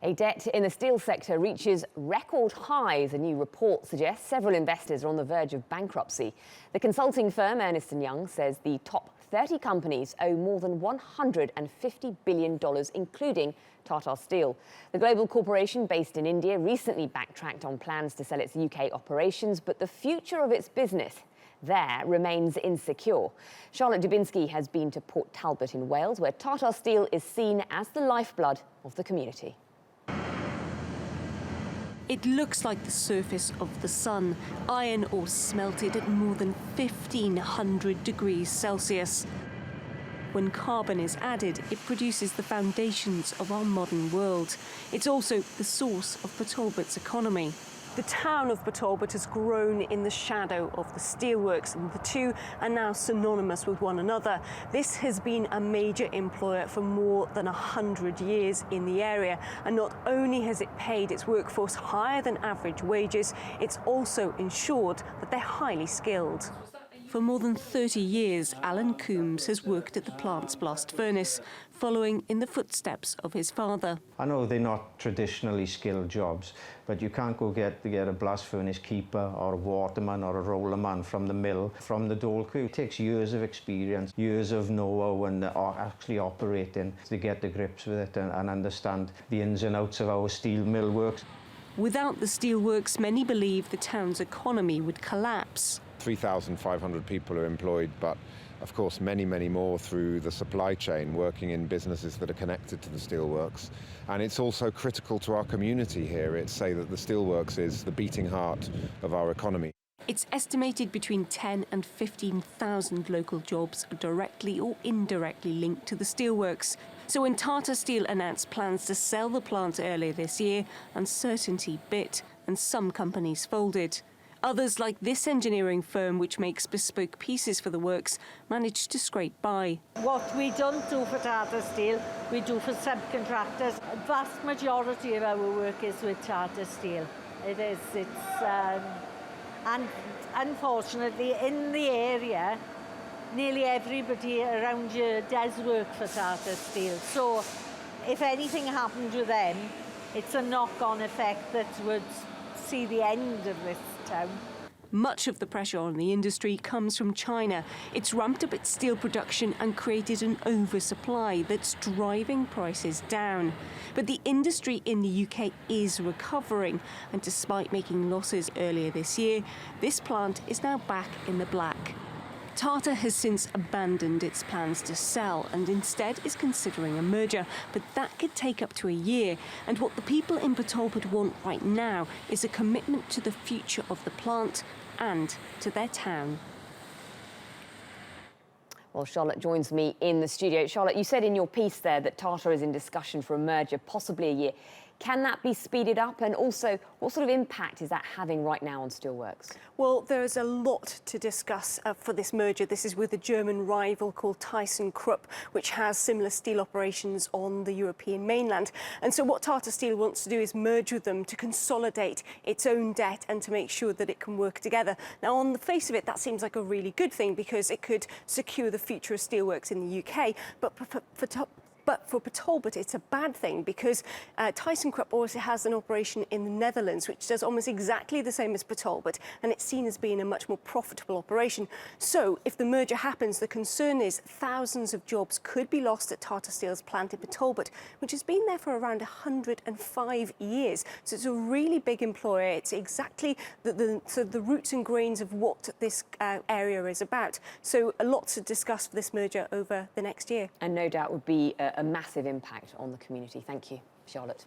A debt in the steel sector reaches record highs. A new report suggests several investors are on the verge of bankruptcy. The consulting firm Ernst & Young says the top 30 companies owe more than $150 billion, including Tata Steel. The global corporation based in India recently backtracked on plans to sell its UK operations, but the future of its business there remains insecure. Charlotte Dubenskij has been to Port Talbot in Wales, where Tata Steel is seen as the lifeblood of the community. It looks like the surface of the sun, iron ore smelted at more than 1,500 degrees Celsius. When carbon is added, it produces the foundations of our modern world. It's also the source of Port Talbot's economy. The town of Port Talbot has grown in the shadow of the steelworks, and the two are now synonymous with one another. This has been a major employer for more than 100 years in the area, and not only has it paid its workforce higher than average wages, it's also ensured that they're highly skilled. For more than 30 years, Alan Coombs has worked at the plant's blast furnace, following in the footsteps of his father. I know they're not traditionally skilled jobs, but you can't go get a blast furnace keeper or a waterman or a rollerman from the mill, from the dole crew. It takes years of experience, years of know-how and actually operating to get the grips with it and understand the ins and outs of how a steel mill works. Without the steelworks, many believe the town's economy would collapse. 3,500 people are employed, but of course many more through the supply chain, working in businesses that are connected to the steelworks. And it's also critical to our community here. It's say that the steelworks is the beating heart of our economy. It's estimated between 10 and 15,000 local jobs are directly or indirectly linked to the steelworks. So when Tata Steel announced plans to sell the plant earlier this year, uncertainty bit and some companies folded. Others, like this engineering firm, which makes bespoke pieces for the works, managed to scrape by. What we don't do for Tata Steel, we do for subcontractors. A vast majority of our work is with Tata Steel. And unfortunately, in the area, nearly everybody around here does work for Tata Steel. So if anything happened to them, it's a knock-on effect that would see the end of this town. Much of the pressure on the industry comes from China. It's ramped up its steel production and created an oversupply that's driving prices down. But the industry in the UK is recovering, and despite making losses earlier this year, this plant is now back in the black. Tata has since abandoned its plans to sell and instead is considering a merger, but that could take up to a year. And what the people in Port Talbot want right now is a commitment to the future of the plant and to their town. Well, Charlotte joins me in the studio. Charlotte, you said in your piece there that Tata is in discussion for a merger, possibly a year. Can that be speeded up? And also, what sort of impact is that having right now on steelworks? Well, there is a lot to discuss for this merger. This is with a German rival called ThyssenKrupp, which has similar steel operations on the European mainland. And so what Tata Steel wants to do is merge with them to consolidate its own debt and to make sure that it can work together. Now, on the face of it, that seems like a really good thing because it could secure the future of steelworks in the UK. But for Port Talbot, it's a bad thing because ThyssenKrupp also has an operation in the Netherlands, which does almost exactly the same as Port Talbot, and it's seen as being a much more profitable operation. So if the merger happens, the concern is thousands of jobs could be lost at Tata Steel's plant in Port Talbot, which has been there for around 105 years. So it's a really big employer. It's exactly the roots and grains of what this area is about. So a lot to discuss for this merger over the next year. And no doubt would be a massive impact on the community. Thank you, Charlotte.